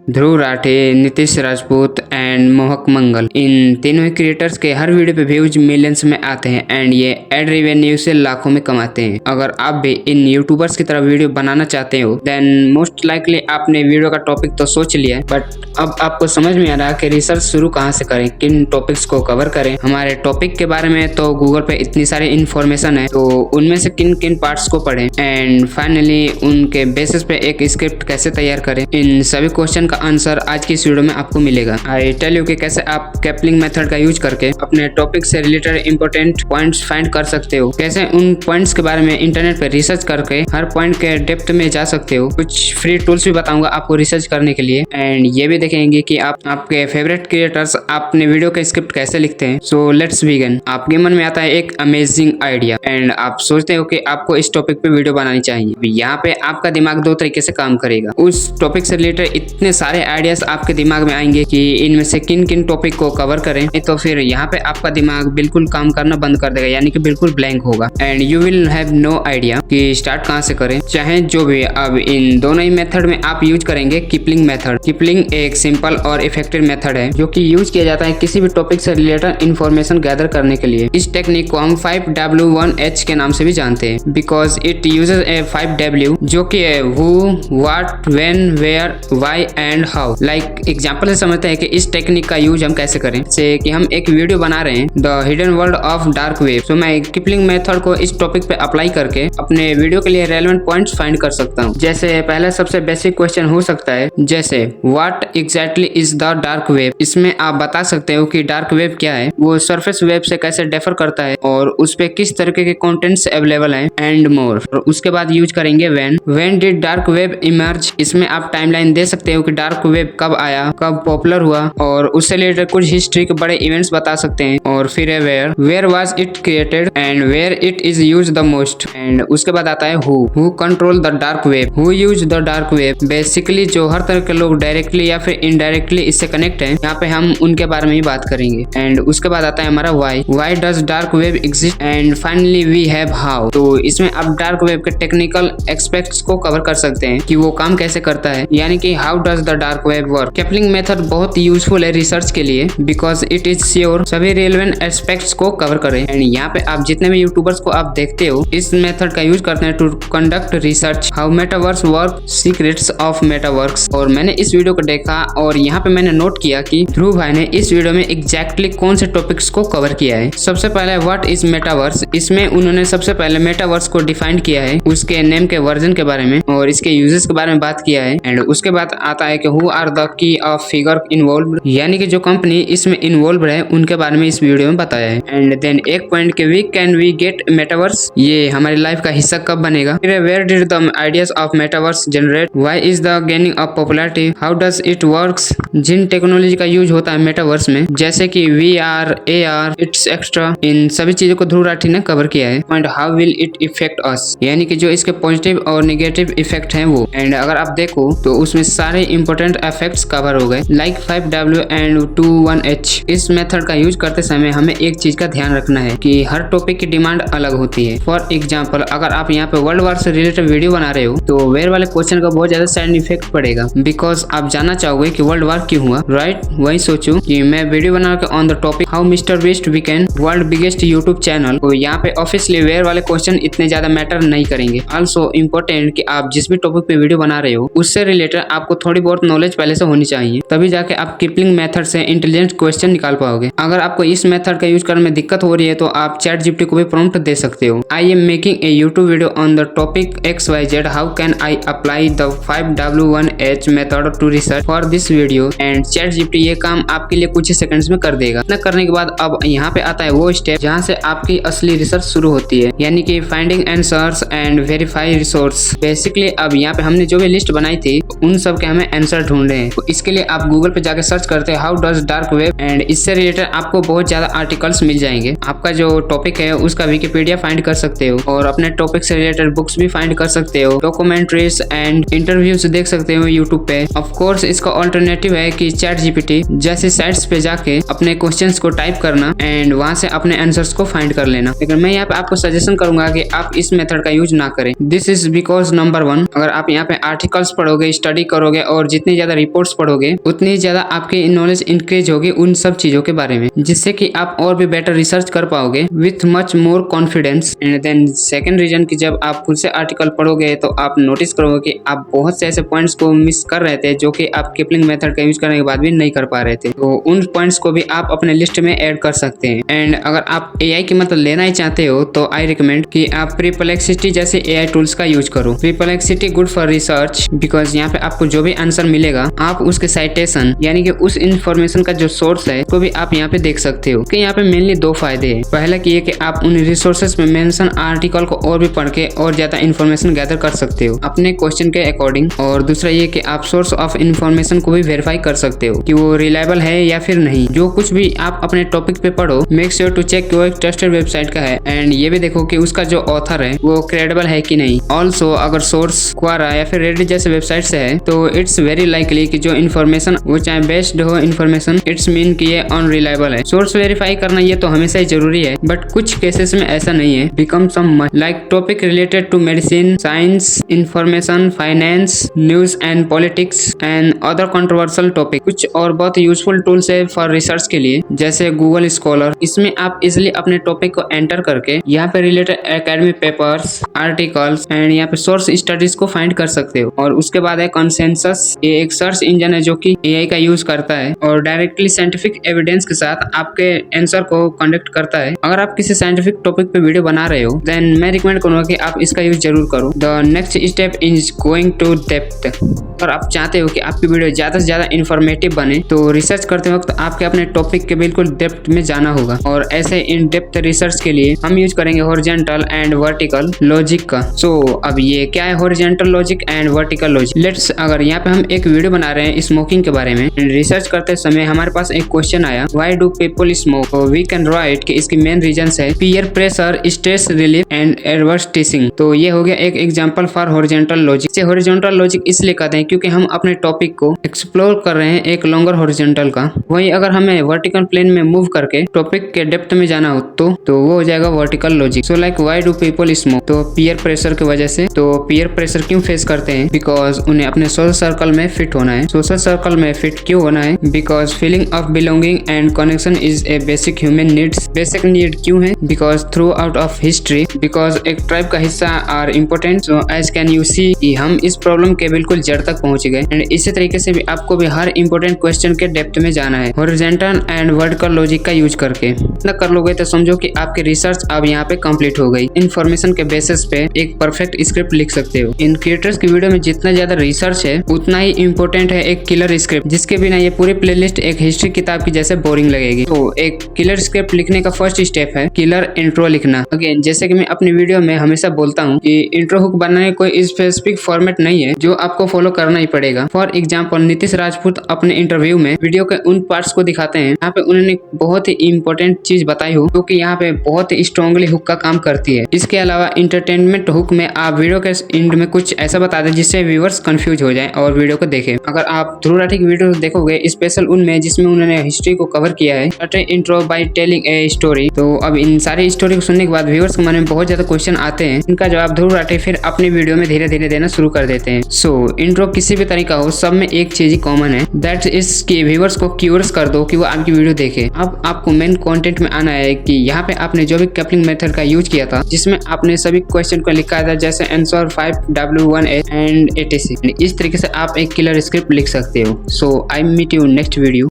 ध्रुव Rathe, Nitish Rajput and मोहक मंगल। इन तीनों ही creators के हर वीडियो पे व्यूज मिलियंस में आते हैं एंड ये एड रेवेन्यू से लाखों में कमाते हैं। अगर आप भी इन यूट्यूबर्स की तरह वीडियो बनाना चाहते हो देन मोस्ट लाइकली आपने वीडियो का टॉपिक तो सोच लिया है, बट अब आपको समझ में आ रहा है कि रिसर्च शुरू कहाँ से करें, किन टॉपिक्स को कवर करें। हमारे टॉपिक के बारे में तो गूगल पे इतनी सारी इन्फॉर्मेशन है, तो उनमें से किन किन पार्ट्स को पढ़ें एंड फाइनली उनके बेसिस पे एक स्क्रिप्ट कैसे तैयार करें। इन सभी क्वेश्चन का आंसर आज की इस वीडियो में आपको मिलेगा। आई टेल यू कि कैसे आप कैपलिंग मेथड का यूज करके अपने टॉपिक से रिलेटेड इंपॉर्टेंट पॉइंट्स फाइंड कर सकते हो, कैसे उन पॉइंट्स के बारे में इंटरनेट पे रिसर्च करके हर पॉइंट के डेप्थ में जा सकते हो। कुछ फ्री टूल्स भी बताऊंगा आपको रिसर्च करने के लिए एंड ये भी देखेंगे कि आपके फेवरेट क्रिएटर्स अपने वीडियो का स्क्रिप्ट कैसे लिखते हैं। So let's begin. आपके मन में आता है एक अमेजिंग आइडिया एंड आप सोचते हो कि आपको इस टॉपिक पे वीडियो बनानी चाहिए। यहाँ पे आपका दिमाग दो तरीके से काम करेगा। उस टॉपिक से रिलेटेड इतने सारे आइडियाज आपके दिमाग में आएंगे कि इनमें से किन किन टॉपिक को कवर करें, तो फिर यहाँ पे आपका दिमाग बिल्कुल काम करना बंद कर देगा, यानी कि बिल्कुल ब्लैंक होगा and you will have no idea कि स्टार्ट कहाँ से करें। चाहे जो भी, अब इन दोनों ही मेथड में आप यूज करेंगे किपलिंग मेथड। किपलिंग एक सिंपल और इफेक्टिव मेथड है जो कि यूज किया जाता है किसी भी टॉपिक से रिलेटेड इंफॉर्मेशन गैदर करने के लिए। इस टेक्निक को हम 5W1H के नाम से भी जानते हैं because it uses A 5W जो कि है who, what, when, where, why and how। Like example से समझते हैं कि इस टेक्निक का यूज हम कैसे करें। जैसे कि हम एक वीडियो बना रहे हैं the hidden world of dark web, तो मैं किपलिंग मेथड को इस टॉपिक पे अप्लाई करके अपने वीडियो के लिए रेलेवेंट पॉइंट्स फाइंड कर सकता हूँ। जैसे पहला सबसे बेसिक क्वेश्चन हो सकता है जैसे what exactly is the dark web. इसमें आप बता सकते हो कि डार्क वेब क्या है, वो सरफेस वेब से कैसे डिफर करता है और उस पे किस तरीके के कंटेंट्स अवेलेबल हैं एंड मोर। और उसके बाद यूज करेंगे when did dark web emerge. इसमें आप टाइमलाइन दे सकते हो कि डार्क वेब कब आया, कब पॉपुलर हुआ और उससे रिलेटेड कुछ हिस्ट्री के बड़े इवेंट्स बता सकते हैं। और फिर है where was it created and where it is use the most. And उसके बाद आता है who control the dark web, who use the dark web. Basically जो हर तरह के लोग डायरेक्टली या फिर इनडायरेक्टली इससे कनेक्ट है, यहाँ पे हम उनके बारे में ही बात करेंगे। एंड उसके बाद आता है हमारा why does dark web exist and finally we have how. तो इसमें आप डार्क वेब के टेक्निकल एस्पेक्ट्स को कवर कर सकते हैं कि वो काम कैसे करता है, यानी कि how does the dark web work. कैपलिंग मेथड बहुत यूजफुल है रिसर्च के लिए बिकॉज इट इज श्योर सभी रेलेवेंट एस्पेक्ट्स को कवर करें। एंड यहाँ पे आप जितने भी यूट्यूबर्स को आप देखते हो इस मेथड का यूज करते हैं to conduct research how metaverse work, secrets of metaverse. और मैंने इस वीडियो को देखा और यहाँ पे मैंने नोट किया कि ध्रुव भाई ने इस वीडियो में एग्जैक्टली कौन से टॉपिक्स को कवर किया है। सबसे पहले व्हाट इज मेटावर्स, इसमें उन्होंने सबसे पहले मेटावर्स को डिफाइन किया है, उसके नेम के वर्जन के बारे में और इसके यूजेस के बारे में बात किया है। एंड उसके बाद आता है कि who are the key of figure involve, यानी कि जो कंपनी इसमें इन्वॉल्व है उनके बारे में इस वीडियो में बताया है। एंड देन एक पॉइंट के we can we get metaverse, ये हमारी लाइफ का हिस्सा कब बनेगा। फिर where did the ideas of metaverse generate, why is the gaining of popularity, how does it works. जिन टेक्नोलॉजी का यूज होता है मेटावर्स में जैसे कि VR, AR, इट्स एक्स्ट्रा, इन सभी चीजों को ध्रुव राठी ने कवर किया है। And how will it affect us, यानी कि जो इसके पॉजिटिव और नेगेटिव इफेक्ट हैं वो। एंड अगर आप देखो तो उसमें सारे इंपॉर्टेंट इफेक्ट्स कवर हो गए लाइक 5W एंड 21H। इस मेथड का यूज करते समय हमें एक चीज का ध्यान रखना है कि हर टॉपिक की डिमांड अलग होती है। फॉर एग्जाम्पल अगर आप यहाँ पे वर्ल्ड वार से रिलेटेड वीडियो बना रहे हो तो वेयर वाले क्वेश्चन का बहुत ज्यादा साइड इफेक्ट पड़ेगा बिकॉज आप जानना चाहोगे कि वर्ल्ड वार क्यों हुआ, राइट। वही सोचो कि मैं वीडियो बना के on the topic how mister beast became world biggest YouTube channel, तो यहाँ पे ऑब्वियसली वेयर वाले क्वेश्चन इतने ज्यादा मैटर नहीं करेंगे। ऑल्सो इम्पोर्टेंट कि आप जिस भी टॉपिक पे वीडियो बना रहे हो उससे रिलेटेड आपको थोड़ी बहुत नॉलेज पहले से होनी चाहिए, तभी जाके आप किपलिंग मेथड से इंटेलिजेंट क्वेश्चन निकाल पाओगे। अगर आपको इस मेथड का यूज करने में दिक्कत हो रही है तो आप चैट जीपीटी को भी प्रॉम्प्ट दे सकते हो। I am making a YouTube video on the topic XYZ, how can I apply the 5W1H method to research for this video. And ChatGPT ये काम आपके लिए कुछ ही सेकंड्स में कर देगा। इतना करने के बाद अब यहाँ पे आता है वो स्टेप जहाँ से आपकी असली रिसर्च शुरू होती है, यानी कि finding answers and verify resource. Basically अब यहाँ पे हमने जो भी लिस्ट बनाई थी उन सब के हमें आंसर ढूंढने हैं। तो इसके लिए आप गूगल पे जाके सर्च करते हैं how does dark web and इससे रिलेटेड आपको बहुत ज्यादा आर्टिकल्स मिल जाएंगे। आपका जो टॉपिक है उसका विकिपीडिया फाइंड कर सकते हो और अपने टॉपिक से रिलेटेड बुक्स भी फाइंड कर सकते हो, डॉक्यूमेंट्रीज एंड इंटरव्यूज देख सकते हो यूट्यूब पे। ऑफ कोर्स इसका ऑल्टरनेटिव है कि चैट जीपीटी जैसी साइट्स पे जाके अपने क्वेश्चंस को टाइप करना एंड वहां से अपने आंसर्स को फाइंड कर लेना। लेकिन मैं यहाँ पे आपको सजेशन करूंगा कि आप इस मेथड का यूज ना करें। दिस इज बिकॉज नंबर 1, अगर आप यहाँ पे आर्टिकल्स पढ़ोगे, स्टडी करोगे और जितनी ज्यादा रिपोर्ट्स पढ़ोगे उतनी ज्यादा आपकी नॉलेज इंक्रीज होगी उन सब चीजों के बारे में, जिससे कि आप और भी बेटर रिसर्च कर पाओगे with much more confidence. And then second reason कि जब आप खुद से आर्टिकल पढ़ोगे तो आप नोटिस करोगे कि आप बहुत से ऐसे पॉइंट्स को मिस कर रहे थे जो कि आप किपलिंग मेथड का यूज करने के बाद भी नहीं कर पा रहे थे। तो उन पॉइंट्स को भी आप अपने लिस्ट में ऐड कर सकते हैं। एंड अगर आप एआई की मदद लेना ही चाहते हो तो आई रिकमेंड कि आप प्रीपलेक्सिटी जैसे एआई टूल्स का यूज करो। प्रीपलेक्सिटी गुड फॉर रिसर्च बिकॉज यहाँ पे आपको जो भी आंसर मिलेगा आप उसके साइटेशन यानी कि उस इंफॉर्मेशन का जो सोर्स है उसको भी आप यहाँ पे देख सकते हो। कि यहाँ पे मेनली दो फायदे हैं। पहला कि ये कि आप उन रिसोर्सेज में मेंशन आर्टिकल को और भी पढ़ के और ज्यादा इन्फॉर्मेशन गैदर कर सकते हो अपने क्वेश्चन के अकॉर्डिंग। और दूसरा ये कि आप सोर्स ऑफ इन्फॉर्मेशन को भी वेरीफाई कर सकते हो कि वो रिलायबल है या फिर नहीं। जो कुछ भी आप अपने टॉपिक पे पढ़ो मेक श्योर टू चेक कि वो एक ट्रस्टेड वेबसाइट का है एंड ये भी देखो कि उसका जो ऑथर है वो क्रेडिबल है कि नहीं। ऑल्सो अगर सोर्स क्वारा या फिर रेडिट जैसे वेबसाइट से है तो इट्स वेरी लाइकली कि जो इन्फॉर्मेशन वो चाहे बेस्ड हो इन्फॉर्मेशन इट्स मीन कि ये अनरिलायबल है। सोर्स वेरीफाई करना ये तो हमेशा ही जरूरी है बट कुछ केसेस में ऐसा नहीं है। Become some like topic related to medicine, science, information, finance, news and politics and other controversial topic. कुछ और बहुत यूजफुल टूल्स है फॉर रिसर्च के लिए जैसे गूगल स्कॉलर। इसमें आप इजिली अपने टॉपिक को एंटर करके यहाँ पे related academic papers, articles and यहाँ पे सोर्स स्टडीज को फाइंड कर सकते हो। और उसके बाद है कंसेंसस। ये एक सर्च इंजन है जो कि एआई का यूज करता है और डायरेक्टली साइंटिफिक एविडेंस के साथ आपके आंसर को कंडक्ट करता है। अगर आप किसी साइंटिफिक टॉपिक पे वीडियो बना रहे हो देन मैं रिकमेंड करूंगा कि आप इसका यूज जरूर करो। The next step is going to depth. अगर आप चाहते हो कि आपकी वीडियो ज्यादा से ज्यादा इन्फॉर्मेटिव बने तो रिसर्च करते वक्त आपके अपने टॉपिक के बिल्कुल डेप्थ में जाना होगा। और ऐसे इन डेप्थ रिसर्च के लिए हम यूज करेंगे हॉरिजॉन्टल एंड वर्टिकल लॉजिक का। सो अब ये क्या है horizontal logic and vertical logic? Let's अगर यहाँ पे हम एक वीडियो बना रहे हैं स्मोकिंग के बारे में रिसर्च करते समय हमारे पास एक क्वेश्चन आया why do people smoke. We can write कि इसकी मेन रीजन है peer pressure, stress relief and adverse teaching. तो ये हो गया एक एग्जांपल फॉर हॉरिजॉन्टल लॉजिक। से हॉरिजॉन्टल लॉजिक इसलिए कहते हैं क्योंकि हम अपने टॉपिक को एक्सप्लोर कर रहे हैं एक लॉन्गर हॉरिजॉन्टल का। वहीं अगर हमें वर्टिकल प्लेन में मूव करके टॉपिक के डेप्थ में जाना हो तो वो हो जाएगा vertical logic. So like why do people smoke? तो पीयर प्रेशर की वजह से। तो पीयर प्रेशर क्यों फेस करते हैं? बिकॉज उन्हें अपने सोशल सर्कल में फिट होना है। सोशल सर्कल में फिट क्यों होना है? Because feeling of belonging and connection is a basic human needs. Basic need क्यों है? Because throughout of history because एक ट्राइब का हिस्सा are important. So as can you see कि हम इस प्रॉब्लम के बिल्कुल जड़ तक पहुंच गए। एंड इसी तरीके से भी आपको भी हर इंपॉर्टेंट क्वेश्चन के डेप्थ में जाना है हॉरिजॉन्टल एंड वर्टिकल लॉजिक का यूज करके। इतना कर लोगे तो समझो कि आपकी रिसर्च अब यहाँ पे कंप्लीट हो गई। इन्फॉर्मेशन के बेसिस पे एक परफेक्ट स्क्रिप्ट लिख सकते हो। इन क्रिएटर्स की वीडियो में जितना ज्यादा रिसर्च है उतना ही इम्पोर्टेंट है एक किलर स्क्रिप्ट, जिसके बिना ये पूरी प्लेलिस्ट एक हिस्ट्री किताब की जैसे बोरिंग लगेगी। तो एक किलर स्क्रिप्ट लिखने का फर्स्ट स्टेप है किलर इंट्रो लिखना। अगेन जैसे कि मैं अपनी वीडियो में हमेशा बोलता हूँ कि इंट्रो हुक बनाने कोई स्पेसिफिक फॉर्मेट नहीं है जो आपको फॉलो करना ही पड़ेगा। फॉर एग्जाम्पल नीतीश राजपूत अपने इंटरव्यू में वीडियो के उन पार्ट्स को दिखाते हैं यहाँ पे उन्होंने बहुत ही इंपॉर्टेंट चीज बताई हो क्योंकि यहाँ पे बहुत ही स्ट्रॉन्गली हुक का काम करती है। इसके अलावा इंटरटेनमेंट हुक में आप वीडियो के एंड में कुछ ऐसा बता दें जिससे व्यूअर्स कंफ्यूज हो जाए और वीडियो को देखें। अगर आप ध्रुव राठी की वीडियो देखोगे स्पेशल उनमें जिसमें उन्होंने हिस्ट्री को कवर किया है intro by telling a story. तो अब इन सारी स्टोरी को सुनने के बाद व्यूअर्स के मन में बहुत ज्यादा क्वेश्चन आते हैं। इनका जवाब ध्रुव राठी फिर अपनी वीडियो में धीरे धीरे देना शुरू कर देते हैं। सो इंट्रो किसी भी तरीका हो सब में एक चीज ही कॉमन है दैट इज कि व्यूअर्स को क्यूरियस कर दो कि वो आपकी वीडियो देखे। अब आपको मेन कंटेंट में आना है कि यहाँ पे आपने जो भी कपलिंग मेथड का यूज किया था जिसमें आपने सभी क्वेश्चन को लिखा था जैसे आंसर 5W1H एंड etc। इस तरीके से आप एक किलर स्क्रिप्ट लिख सकते हो। So I meet you next video.